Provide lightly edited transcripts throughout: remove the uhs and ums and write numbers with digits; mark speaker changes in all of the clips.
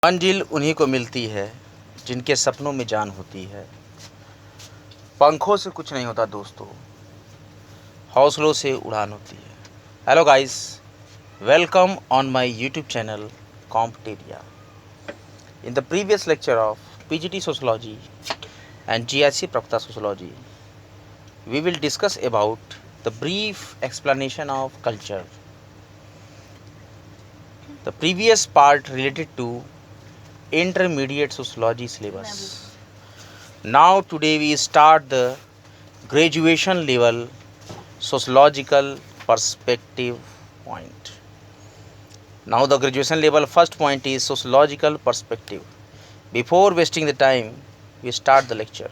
Speaker 1: मंजिल उन्हीं को मिलती है जिनके सपनों में जान होती है। पंखों से कुछ नहीं होता दोस्तों, हौसलों से उड़ान होती है। Hello guys, welcome on my YouTube channel Competeria. In the previous lecture of PGT Sociology and GIC Prakta Sociology, we will discuss about the brief explanation of culture. The previous part related to intermediate sociology syllabus. Now today we start the graduation level sociological perspective point. Now the graduation level first point is sociological perspective. Before wasting the time, we start the lecture.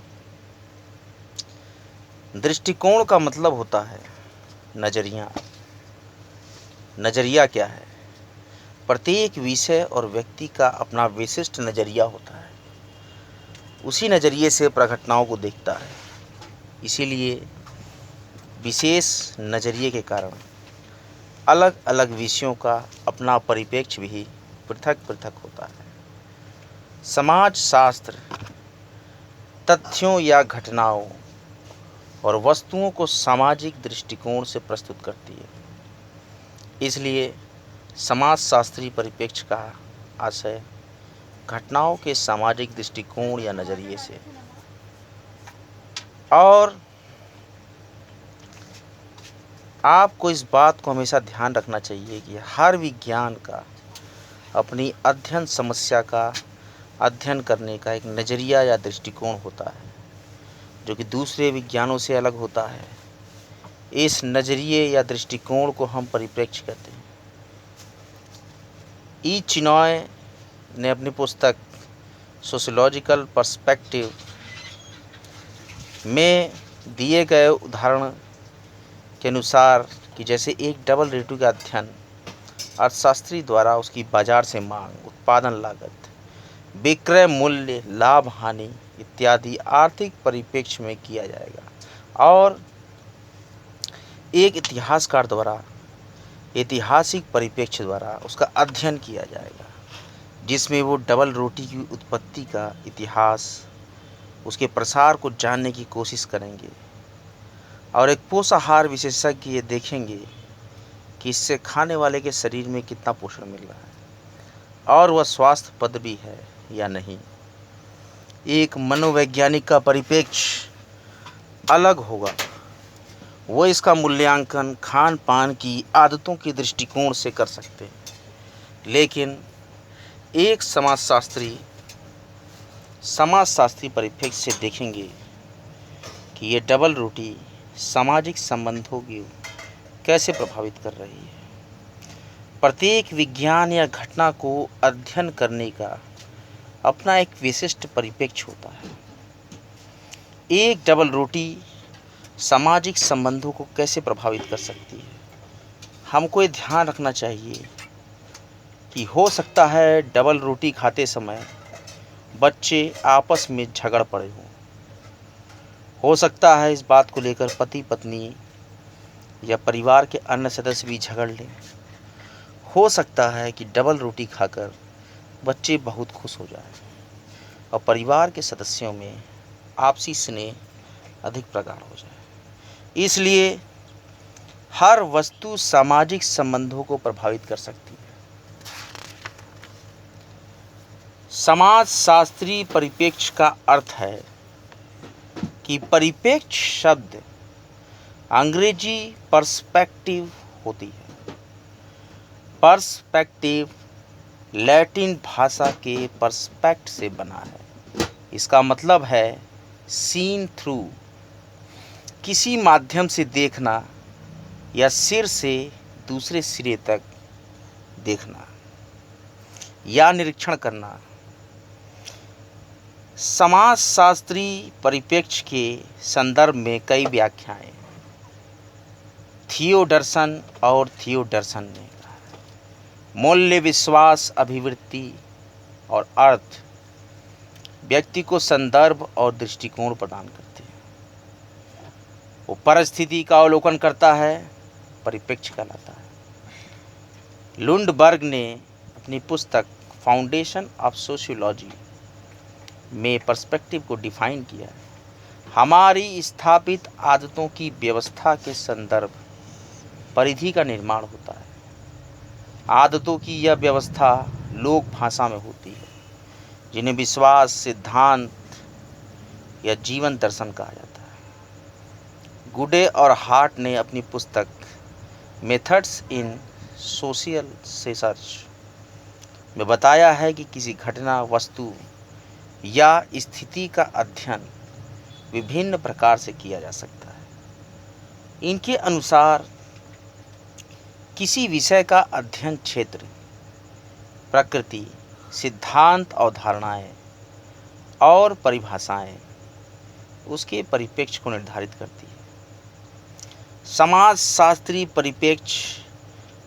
Speaker 1: दृष्टिकोण का मतलब होता है नजरिया। नजरिया क्या है? प्रत्येक विषय और व्यक्ति का अपना विशिष्ट नजरिया होता है। उसी नजरिए से घटनाओं को देखता है। इसीलिए विशेष नजरिए के कारण अलग अलग विषयों का अपना परिप्रेक्ष्य भी पृथक पृथक होता है। समाज शास्त्र तथ्यों या घटनाओं और वस्तुओं को सामाजिक दृष्टिकोण से प्रस्तुत करती है। इसलिए समाजशास्त्री परिप्रेक्ष्य का आशय घटनाओं के सामाजिक दृष्टिकोण या नज़रिए से। और आपको इस बात को हमेशा ध्यान रखना चाहिए कि हर विज्ञान का अपनी अध्ययन समस्या का अध्ययन करने का एक नज़रिया या दृष्टिकोण होता है, जो कि दूसरे विज्ञानों से अलग होता है। इस नज़रिए या दृष्टिकोण को हम परिप्रेक्ष्य कहते हैं। ई चिनॉय ने अपनी पुस्तक सोशियोलॉजिकल पर्सपेक्टिव में दिए गए उदाहरण के अनुसार कि जैसे एक डबल रेटू का अध्ययन अर्थशास्त्री द्वारा उसकी बाजार से मांग, उत्पादन लागत, विक्रय मूल्य, लाभ हानि इत्यादि आर्थिक परिप्रेक्ष्य में किया जाएगा, और एक इतिहासकार द्वारा ऐतिहासिक परिप्रेक्ष्य द्वारा उसका अध्ययन किया जाएगा, जिसमें वो डबल रोटी की उत्पत्ति का इतिहास, उसके प्रसार को जानने की कोशिश करेंगे। और एक पोषाहार विशेषज्ञ ये देखेंगे कि इससे खाने वाले के शरीर में कितना पोषण मिल रहा है और वह स्वास्थ्यप्रद भी है या नहीं। एक मनोवैज्ञानिक का परिप्रेक्ष्य अलग होगा। वो इसका मूल्यांकन खान पान की आदतों के दृष्टिकोण से कर सकते हैं। लेकिन एक समाजशास्त्री परिप्रेक्ष्य से देखेंगे कि ये डबल रोटी सामाजिक संबंधों को कैसे प्रभावित कर रही है। प्रत्येक विज्ञान या घटना को अध्ययन करने का अपना एक विशिष्ट परिप्रेक्ष्य होता है। एक डबल रोटी सामाजिक संबंधों को कैसे प्रभावित कर सकती है। हमको ये ध्यान रखना चाहिए कि हो सकता है डबल रोटी खाते समय बच्चे आपस में झगड़ पड़े हों। हो सकता है इस बात को लेकर पति पत्नी या परिवार के अन्य सदस्य भी झगड़ लें। हो सकता है कि डबल रोटी खाकर बच्चे बहुत खुश हो जाएं और परिवार के सदस्यों में आपसी स्नेह अधिक प्रगाढ़ हो जाए। इसलिए हर वस्तु सामाजिक संबंधों को प्रभावित कर सकती है। समाजशास्त्री परिप्रेक्ष्य का अर्थ है कि परिप्रेक्ष्य शब्द अंग्रेजी पर्सपेक्टिव होती है। पर्सपेक्टिव लैटिन भाषा के पर्सपेक्ट से बना है। इसका मतलब है सीन थ्रू, किसी माध्यम से देखना या सिर से दूसरे सिरे तक देखना या निरीक्षण करना। समाजशास्त्री परिप्रेक्ष्य के संदर्भ में कई व्याख्याएं थियोडर्सन और थियोडर्सन ने कहा है। मूल्य, विश्वास, अभिवृत्ति और अर्थ व्यक्ति को संदर्भ और दृष्टिकोण प्रदान करते हैं। वो परिस्थिति का अवलोकन करता है, परिप्रेक्ष्य कहलाता है। लुंडबर्ग ने अपनी पुस्तक फाउंडेशन ऑफ सोशियोलॉजी में पर्सपेक्टिव को डिफाइन किया है। हमारी स्थापित आदतों की व्यवस्था के संदर्भ परिधि का निर्माण होता है। आदतों की यह व्यवस्था लोक भाषा में होती है, जिन्हें विश्वास, सिद्धांत या जीवन दर्शन कहा जाता है। गुडे और हार्ट ने अपनी पुस्तक मेथड्स इन सोशल रिसर्च में बताया है कि किसी घटना, वस्तु या स्थिति का अध्ययन विभिन्न प्रकार से किया जा सकता है। इनके अनुसार किसी विषय का अध्ययन क्षेत्र, प्रकृति, सिद्धांत, अवधारणाएं और परिभाषाएं उसके परिप्रेक्ष्य को निर्धारित करती है। समाजशास्त्री परिप्रेक्ष्य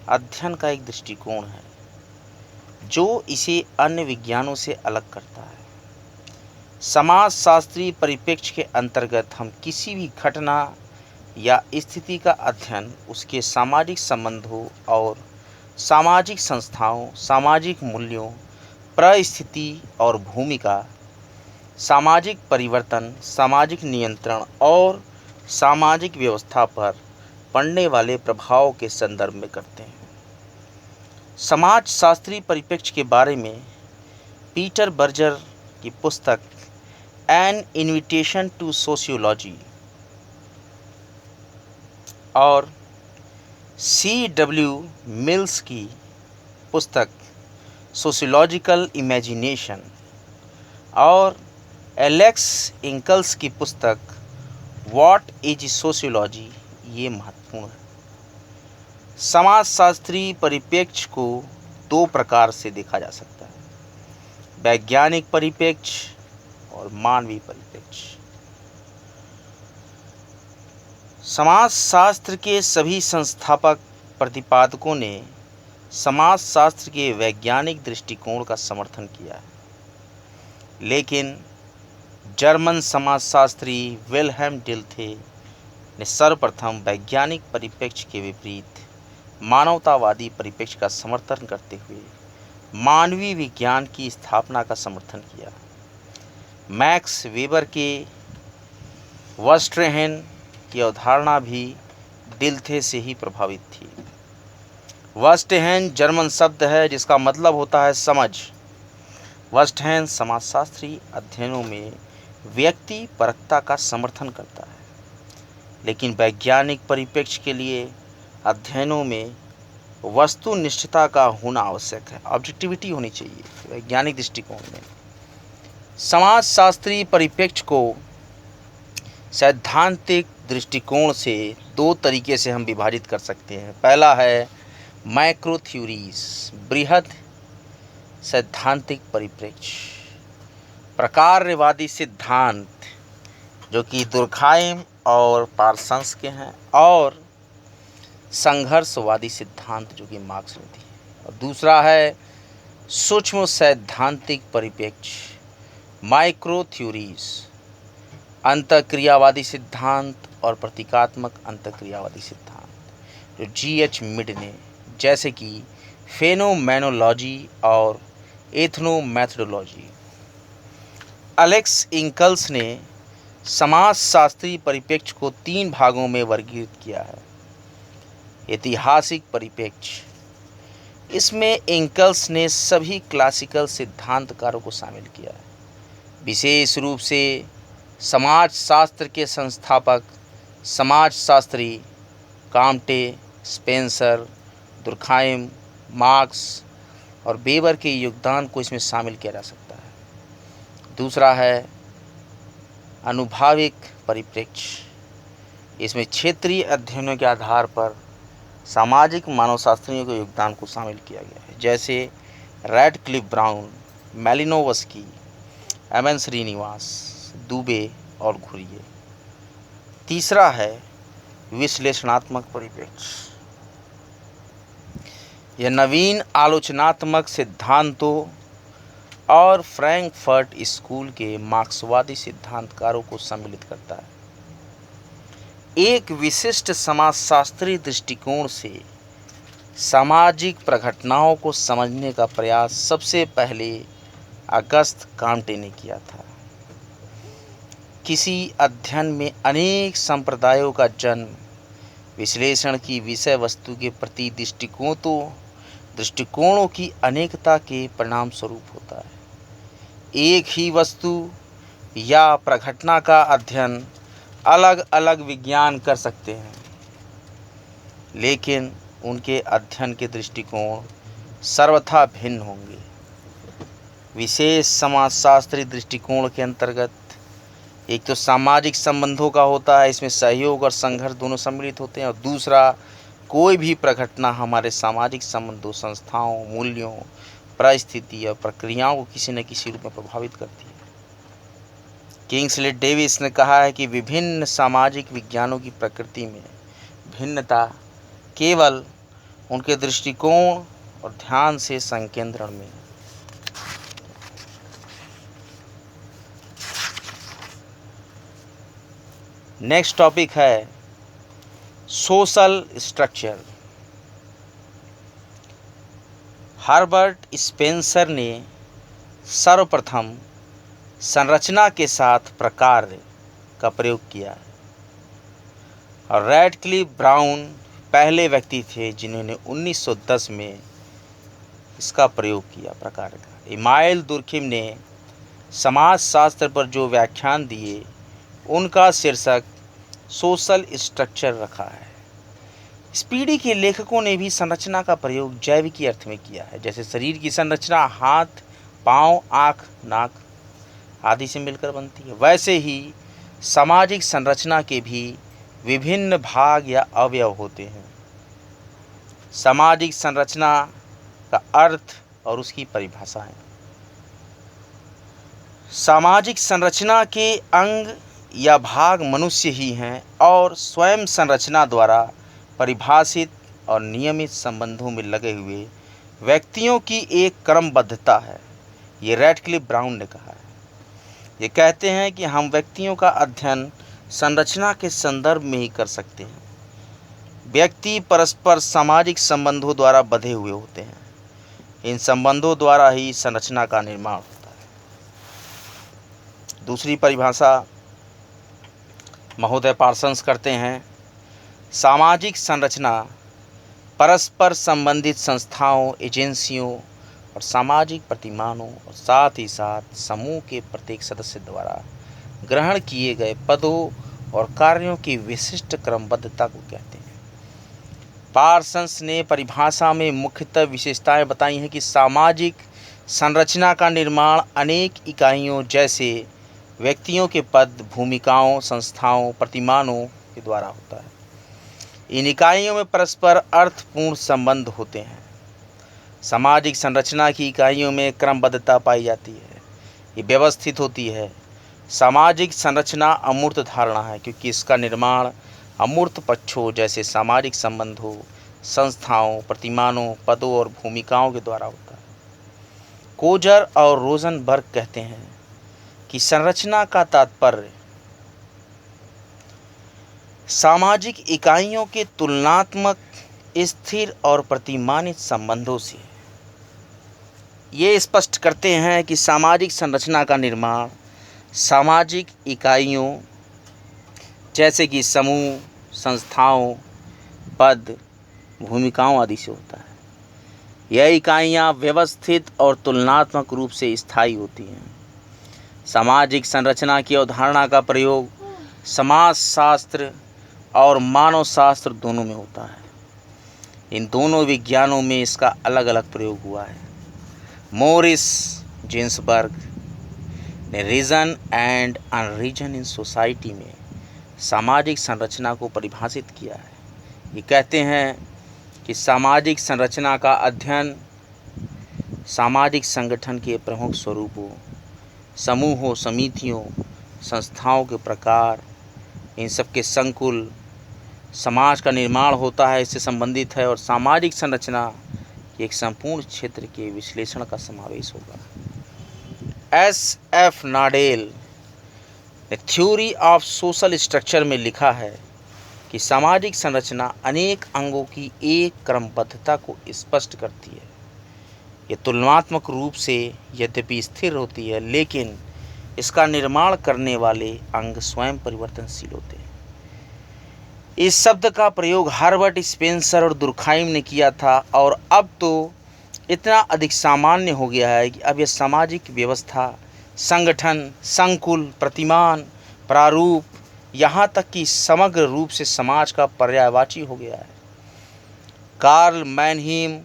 Speaker 1: अध्ययन का एक दृष्टिकोण है जो इसे अन्य विज्ञानों से अलग करता है। समाजशास्त्री परिप्रेक्ष्य के अंतर्गत हम किसी भी घटना या स्थिति का अध्ययन उसके सामाजिक संबंधों और सामाजिक संस्थाओं, सामाजिक मूल्यों, परिस्थिति और भूमिका, सामाजिक परिवर्तन, सामाजिक नियंत्रण और सामाजिक व्यवस्था पर पड़ने वाले प्रभाव के संदर्भ में करते हैं। समाजशास्त्री परिप्रेक्ष्य के बारे में पीटर बर्जर की पुस्तक एन इन्विटेशन टू सोशियोलॉजी और C.W. मिल्स की पुस्तक सोशियोलॉजिकल इमेजिनेशन और एलेक्स इंकल्स की पुस्तक व्हाट इज सोशियोलॉजी ये महत्वपूर्ण है। समाजशास्त्री परिप्रेक्ष्य को दो प्रकार से देखा जा सकता है: वैज्ञानिक परिप्रेक्ष्य और मानवीय परिप्रेक्ष्य। समाजशास्त्र के सभी संस्थापक प्रतिपादकों ने समाजशास्त्र के वैज्ञानिक दृष्टिकोण का समर्थन किया है, लेकिन जर्मन समाजशास्त्री विल्हेम डिल्थे ने सर्वप्रथम वैज्ञानिक परिप्रेक्ष्य के विपरीत मानवतावादी परिप्रेक्ष्य का समर्थन करते हुए मानवीय विज्ञान की स्थापना का समर्थन किया। मैक्स वेबर के वर्स्ट्रेहेन की अवधारणा भी डिल्थे से ही प्रभावित थी। वर्स्ट्रेहेन जर्मन शब्द है जिसका मतलब होता है समझ। वर्स्ट्रेहेन समाजशास्त्री अध्ययनों में व्यक्ति परकता का समर्थन करता है, लेकिन वैज्ञानिक परिप्रेक्ष्य के लिए अध्ययनों में वस्तुनिष्ठता का होना आवश्यक है, ऑब्जेक्टिविटी होनी चाहिए। वैज्ञानिक दृष्टिकोण में समाजशास्त्री परिप्रेक्ष्य को सैद्धांतिक दृष्टिकोण से दो तरीके से हम विभाजित कर सकते हैं। पहला है मैक्रो थ्योरीज, बृहद सैद्धांतिक परिप्रेक्ष्य, प्रकारवादी सिद्धांत जो कि दुर्खाइम और पार्सन्स के हैं, और संघर्षवादी सिद्धांत जो कि मार्क्स ने दी। और दूसरा है सूक्ष्म सैद्धांतिक परिप्रेक्ष्य, माइक्रो थ्योरीज, अंतःक्रियावादी सिद्धांत और प्रतीकात्मक अंतःक्रियावादी सिद्धांत जो G.H. मिड ने, जैसे कि फेनोमेनोलॉजी और एथनोमेथोडोलॉजी। एलेक्स इंकल्स ने समाजशास्त्री परिप्रेक्ष्य को तीन भागों में वर्गीकृत किया है। ऐतिहासिक परिप्रेक्ष्य, इसमें इंकल्स ने सभी क्लासिकल सिद्धांतकारों को शामिल किया है, विशेष रूप से समाजशास्त्र के संस्थापक समाजशास्त्री काम्टे, स्पेंसर, दुर्खाइम, मार्क्स और वेबर के योगदान को इसमें शामिल किया जा सकता है। दूसरा है अनुभाविक परिप्रेक्ष्य, इसमें क्षेत्रीय अध्ययनों के आधार पर सामाजिक मानवशास्त्रियों के योगदान को शामिल किया गया है, जैसे Radcliffe brown, मैलिनोवस्की, M.N.. Srinivas, Dubey और घुरिये। तीसरा है विश्लेषणात्मक परिप्रेक्ष्य, यह नवीन आलोचनात्मक सिद्धांतों और फ्रैंकफर्ट स्कूल के मार्क्सवादी सिद्धांतकारों को सम्मिलित करता है। एक विशिष्ट समाजशास्त्री दृष्टिकोण से सामाजिक प्रघटनाओं को समझने का प्रयास सबसे पहले अगस्त काम्टे ने किया था। किसी अध्ययन में अनेक संप्रदायों का जन्म विश्लेषण की विषय वस्तु के प्रति दृष्टिकोणों की अनेकता के परिणाम स्वरूप होता है। एक ही वस्तु या प्रघटना का अध्ययन अलग अलग विज्ञान कर सकते हैं, लेकिन उनके अध्ययन के दृष्टिकोण सर्वथा भिन्न होंगे। विशेष समाजशास्त्री दृष्टिकोण के अंतर्गत एक तो सामाजिक संबंधों का होता है, इसमें सहयोग और संघर्ष दोनों सम्मिलित होते हैं, और दूसरा कोई भी प्रघटना हमारे सामाजिक संबंधों, संस्थाओं, मूल्यों, परिस्थिति और प्रक्रियाओं को किसी न किसी रूप में प्रभावित करती है। किंग्सले डेविस ने कहा है कि विभिन्न सामाजिक विज्ञानों की प्रकृति में भिन्नता केवल उनके दृष्टिकोण और ध्यान से संकेंद्रण में। नेक्स्ट टॉपिक है सोशल स्ट्रक्चर। हर्बर्ट स्पेंसर ने सर्वप्रथम संरचना के साथ प्रकार का प्रयोग किया और रैडक्लिफ ब्राउन पहले व्यक्ति थे जिन्होंने 1910 में इसका प्रयोग किया प्रकार का। इमाइल दुर्खिम ने समाजशास्त्र पर जो व्याख्यान दिए उनका शीर्षक सोशल स्ट्रक्चर रखा है। इस पीढ़ी के लेखकों ने भी संरचना का प्रयोग जैविकी अर्थ में किया है, जैसे शरीर की संरचना हाथ, पाँव, आँख, नाक आदि से मिलकर बनती है, वैसे ही सामाजिक संरचना के भी विभिन्न भाग या अवयव होते हैं। सामाजिक संरचना का अर्थ और उसकी परिभाषाएं। सामाजिक संरचना के अंग या भाग मनुष्य ही हैं और स्वयं संरचना द्वारा परिभाषित और नियमित संबंधों में लगे हुए व्यक्तियों की एक क्रमबद्धता है। ये रैडक्लिफ ब्राउन ने कहा है। ये कहते हैं कि हम व्यक्तियों का अध्ययन संरचना के संदर्भ में ही कर सकते हैं। व्यक्ति परस्पर सामाजिक संबंधों द्वारा बंधे हुए होते हैं। इन संबंधों द्वारा ही संरचना का निर्माण होता है। दूसरी परिभाषा महोदय पार्सन्स करते हैं, सामाजिक संरचना परस्पर संबंधित संस्थाओं, एजेंसियों और सामाजिक प्रतिमानों और साथ ही साथ समूह के प्रत्येक सदस्य द्वारा ग्रहण किए गए पदों और कार्यों की विशिष्ट क्रमबद्धता को कहते हैं। पार्सन्स ने परिभाषा में मुख्यतः विशेषताएं बताई हैं कि सामाजिक संरचना का निर्माण अनेक इकाइयों जैसे व्यक्तियों के पद, भूमिकाओं, संस्थाओं, प्रतिमानों के द्वारा होता है। इन इकाइयों में परस्पर अर्थपूर्ण संबंध होते हैं। सामाजिक संरचना की इकाइयों में क्रमबद्धता पाई जाती है, ये व्यवस्थित होती है। सामाजिक संरचना अमूर्त धारणा है क्योंकि इसका निर्माण अमूर्त पक्षों जैसे सामाजिक संबंधों, संस्थाओं, प्रतिमानों, पदों और भूमिकाओं के द्वारा होता है। कोजर और रोजनबर्ग कहते हैं कि संरचना का तात्पर्य सामाजिक इकाइयों के तुलनात्मक, स्थिर और प्रतिमानित संबंधों से। ये स्पष्ट करते हैं कि सामाजिक संरचना का निर्माण सामाजिक इकाइयों जैसे कि समूह, संस्थाओं, पद, भूमिकाओं आदि से होता है। यह इकाइयाँ व्यवस्थित और तुलनात्मक रूप से स्थायी होती हैं। सामाजिक संरचना की अवधारणा का प्रयोग समाजशास्त्र और मानवशास्त्र दोनों में होता है। इन दोनों विज्ञानों में इसका अलग अलग प्रयोग हुआ है। मोरिस जिन्सबर्ग ने रीजन एंड अनरीजन इन सोसाइटी में सामाजिक संरचना को परिभाषित किया है। ये कहते हैं कि सामाजिक संरचना का अध्ययन सामाजिक संगठन के प्रमुख स्वरूपों, समूहों, समितियों, संस्थाओं के प्रकार, इन सब के संकुल समाज का निर्माण होता है, इससे संबंधित है। और सामाजिक संरचना के एक संपूर्ण क्षेत्र के विश्लेषण का समावेश होगा। एस.एफ. नाडेल ने थ्योरी ऑफ सोशल स्ट्रक्चर में लिखा है कि सामाजिक संरचना अनेक अंगों की एक क्रमबद्धता को स्पष्ट करती है। ये तुलनात्मक रूप से यद्यपि स्थिर होती है, लेकिन इसका निर्माण करने वाले अंग स्वयं परिवर्तनशील होते हैं। इस शब्द का प्रयोग हार्वर्ड, स्पेंसर और दुर्खाइम ने किया था, और अब तो इतना अधिक सामान्य हो गया है कि अब यह सामाजिक व्यवस्था, संगठन, संकुल, प्रतिमान, प्रारूप, यहाँ तक कि समग्र रूप से समाज का पर्यायवाची हो गया है। कार्ल मैनहीम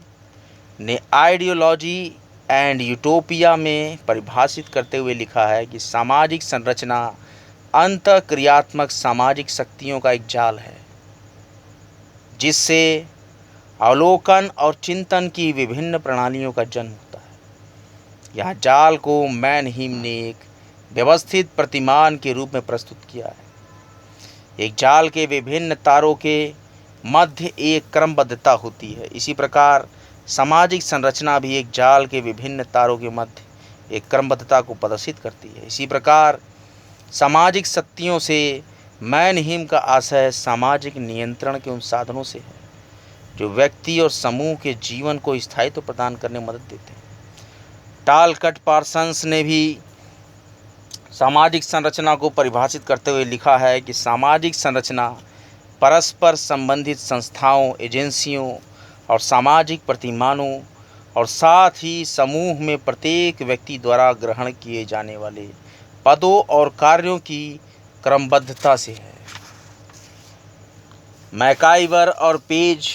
Speaker 1: ने आइडियोलॉजी एंड यूटोपिया में परिभाषित करते हुए लिखा है कि सामाजिक संरचना अंतःक्रियात्मक सामाजिक शक्तियों का एक जाल है, जिससे अवलोकन और चिंतन की विभिन्न प्रणालियों का जन्म होता है। यह जाल को मैनहीम ने एक व्यवस्थित प्रतिमान के रूप में प्रस्तुत किया है। एक जाल के विभिन्न तारों के मध्य एक क्रमबद्धता होती है। इसी प्रकार सामाजिक संरचना भी एक जाल के विभिन्न तारों के मध्य एक क्रमबद्धता को प्रदर्शित करती है। इसी प्रकार सामाजिक शक्तियों से मैनहीम का आशय सामाजिक नियंत्रण के उन साधनों से है जो व्यक्ति और समूह के जीवन को स्थायित्व प्रदान करने में मदद देते हैं। टालकट पार्सन्स ने भी सामाजिक संरचना को परिभाषित करते हुए लिखा है कि सामाजिक संरचना परस्पर संबंधित संस्थाओं, एजेंसियों और सामाजिक प्रतिमानों और साथ ही समूह में प्रत्येक व्यक्ति द्वारा ग्रहण किए जाने वाले पदों और कार्यों की क्रमबद्धता से है। मैकाइवर और पेज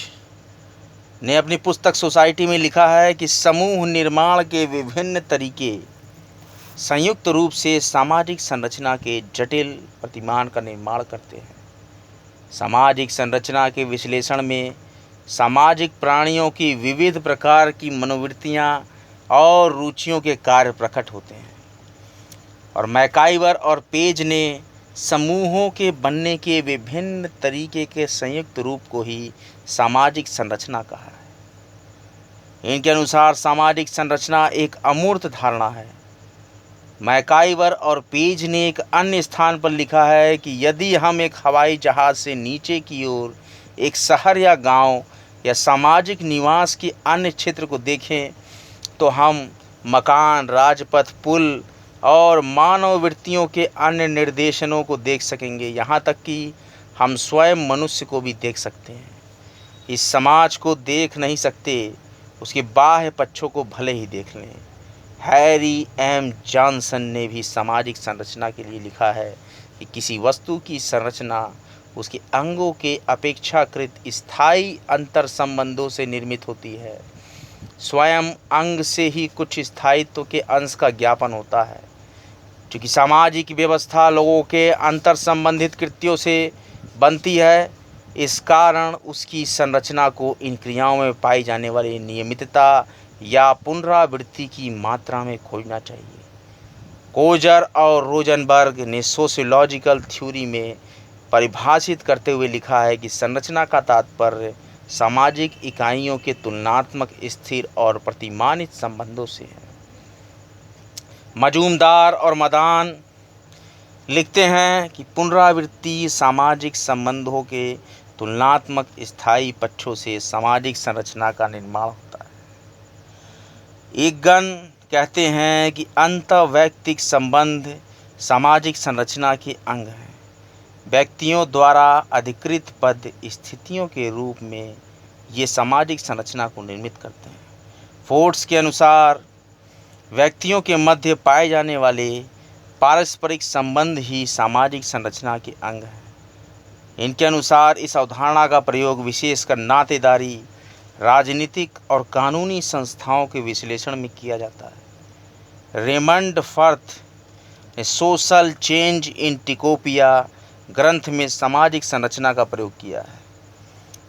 Speaker 1: ने अपनी पुस्तक सोसाइटी में लिखा है कि समूह निर्माण के विभिन्न तरीके संयुक्त रूप से सामाजिक संरचना के जटिल प्रतिमान का निर्माण करते हैं। सामाजिक संरचना के विश्लेषण में सामाजिक प्राणियों की विविध प्रकार की मनोवृत्तियां और रुचियों के कार्य प्रकट होते हैं, और मैकाइवर और पेज ने समूहों के बनने के विभिन्न तरीके के संयुक्त रूप को ही सामाजिक संरचना कहा है। इनके अनुसार सामाजिक संरचना एक अमूर्त धारणा है। मैकाइवर और पेज ने एक अन्य स्थान पर लिखा है कि यदि हम एक हवाई जहाज़ से नीचे की ओर एक शहर या गांव या सामाजिक निवास के अन्य क्षेत्र को देखें, तो हम मकान, राजपथ, पुल और मानव वृत्तियों के अन्य निर्देशनों को देख सकेंगे। यहाँ तक कि हम स्वयं मनुष्य को भी देख सकते हैं। इस समाज को देख नहीं सकते, उसके बाह्य पक्षों को भले ही देख लें। हैरी एम जॉनसन ने भी सामाजिक संरचना के लिए लिखा है कि किसी वस्तु की संरचना उसके अंगों के अपेक्षाकृत स्थायी अंतर संबंधों से निर्मित होती है। स्वयं अंग से ही कुछ स्थायित्व के अंश का ज्ञापन होता है। चूँकि सामाजिक व्यवस्था लोगों के अंतर संबंधित कृत्यों से बनती है, इस कारण उसकी संरचना को इन क्रियाओं में पाई जाने वाली नियमितता या पुनरावृत्ति की मात्रा में खोजना चाहिए। कोजर और रोजनबर्ग ने सोशियोलॉजिकल थ्योरी में परिभाषित करते हुए लिखा है कि संरचना का तात्पर्य सामाजिक इकाइयों के तुलनात्मक स्थिर और प्रतिमानित संबंधों से है। मजूमदार और मदान लिखते हैं कि पुनरावृत्ति सामाजिक संबंधों के तुलनात्मक स्थायी पक्षों से सामाजिक संरचना का निर्माण होता है। ईगन कहते हैं कि अंतर्वैयक्तिक संबंध सामाजिक संरचना के अंग हैं। व्यक्तियों द्वारा अधिकृत पद स्थितियों के रूप में ये सामाजिक संरचना को निर्मित करते हैं। फोर्ड्स के अनुसार व्यक्तियों के मध्य पाए जाने वाले पारस्परिक संबंध ही सामाजिक संरचना के अंग हैं। इनके अनुसार इस अवधारणा का प्रयोग विशेषकर नातेदारी, राजनीतिक और कानूनी संस्थाओं के विश्लेषण में किया जाता है। रेमंड फर्थ ने सोशल चेंज इन टिकोपिया ग्रंथ में सामाजिक संरचना का प्रयोग किया है।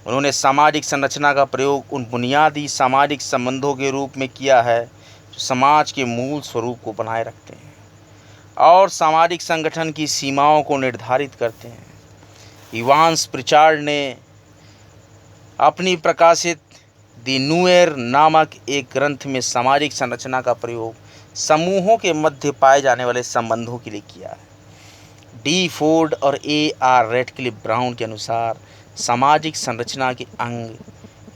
Speaker 1: उन्होंने सामाजिक संरचना का प्रयोग उन बुनियादी सामाजिक संबंधों के रूप में किया है जो समाज के मूल स्वरूप को बनाए रखते हैं और सामाजिक संगठन की सीमाओं को निर्धारित करते हैं। इवांस प्रिचार्ड ने अपनी प्रकाशित दी न्यूएर नामक एक ग्रंथ में सामाजिक संरचना का प्रयोग समूहों के मध्य पाए जाने वाले संबंधों के लिए किया है। डी फोर्ड और ए आर रेडक्लिफ ब्राउन के अनुसार सामाजिक संरचना के अंग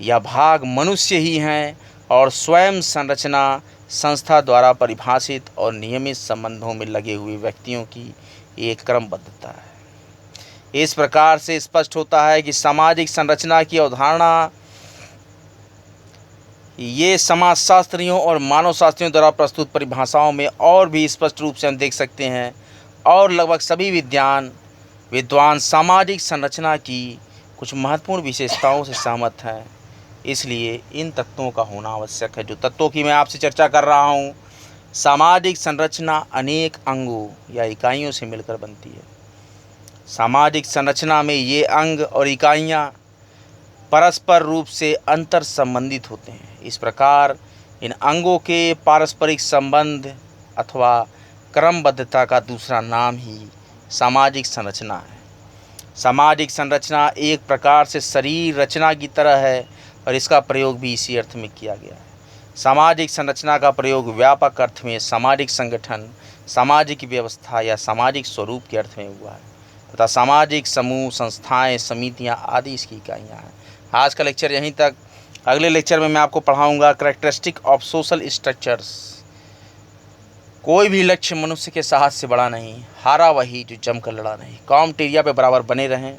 Speaker 1: या भाग मनुष्य ही हैं और स्वयं संरचना संस्था द्वारा परिभाषित और नियमित संबंधों में लगे हुए व्यक्तियों की एक क्रमबद्धता है। इस प्रकार से स्पष्ट होता है कि सामाजिक संरचना की अवधारणा ये समाजशास्त्रियों और मानवशास्त्रियों द्वारा प्रस्तुत परिभाषाओं में और भी स्पष्ट रूप से हम देख सकते हैं और लगभग सभी विद्वान सामाजिक संरचना की कुछ महत्वपूर्ण विशेषताओं से सहमत हैं। इसलिए इन तत्वों का होना आवश्यक है। जो तत्वों की मैं आपसे चर्चा कर रहा हूँ, सामाजिक संरचना अनेक अंगों या इकाइयों से मिलकर बनती है। सामाजिक संरचना में ये अंग और इकाइयाँ परस्पर रूप से अंतर संबंधित होते हैं। इस प्रकार इन अंगों के पारस्परिक संबंध अथवा क्रमबद्धता का दूसरा नाम ही सामाजिक संरचना है। सामाजिक संरचना एक प्रकार से शरीर रचना की तरह है और इसका प्रयोग भी इसी अर्थ में किया गया है। सामाजिक संरचना का प्रयोग व्यापक अर्थ में सामाजिक संगठन, सामाजिक व्यवस्था या सामाजिक स्वरूप के अर्थ में हुआ है तथा सामाजिक समूह, संस्थाएं, समितियां आदि इसकी इकाइयां हैं। आज का लेक्चर यहीं तक। अगले लेक्चर में मैं आपको पढ़ाऊंगा कैरेक्टरिस्टिक ऑफ सोशल स्ट्रक्चर्स। कोई भी लक्ष्य मनुष्य के साहस से बड़ा नहीं, हारा वही जो जमकर लड़ा नहीं। कॉमटेरिया पे बराबर बने रहें।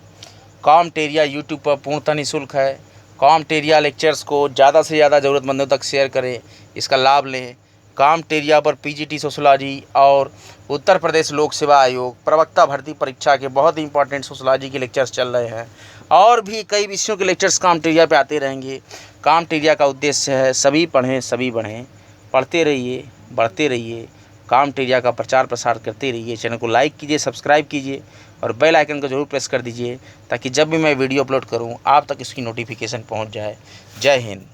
Speaker 1: कॉमटेरिया यूट्यूब पर पूर्णतः निःशुल्क है। कॉमटेरिया लेक्चर्स को ज़्यादा से ज़्यादा ज़रूरतमंदों तक शेयर करें, इसका लाभ लें। कॉमटेरिया पर पीजीटी सोशोलॉजी और उत्तर प्रदेश लोक सेवा आयोग प्रवक्ता भर्ती परीक्षा के बहुत ही इंपॉर्टेंट सोशोलॉजी के लेक्चर्स चल रहे हैं और भी कई विषयों के लेक्चर्स कॉमटेरिया पे आते रहेंगे। कॉमटेरिया का उद्देश्य है सभी पढ़ें सभी बढ़ें। पढ़ते रहिए, बढ़ते रहिए, कॉमटेरिया का प्रचार प्रसार करते रहिए। चैनल को लाइक कीजिए, सब्सक्राइब कीजिए और बेल आइकन को जरूर प्रेस कर दीजिए ताकि जब भी मैं वीडियो अपलोड करूं आप तक इसकी नोटिफिकेशन पहुंच जाए। जय हिंद।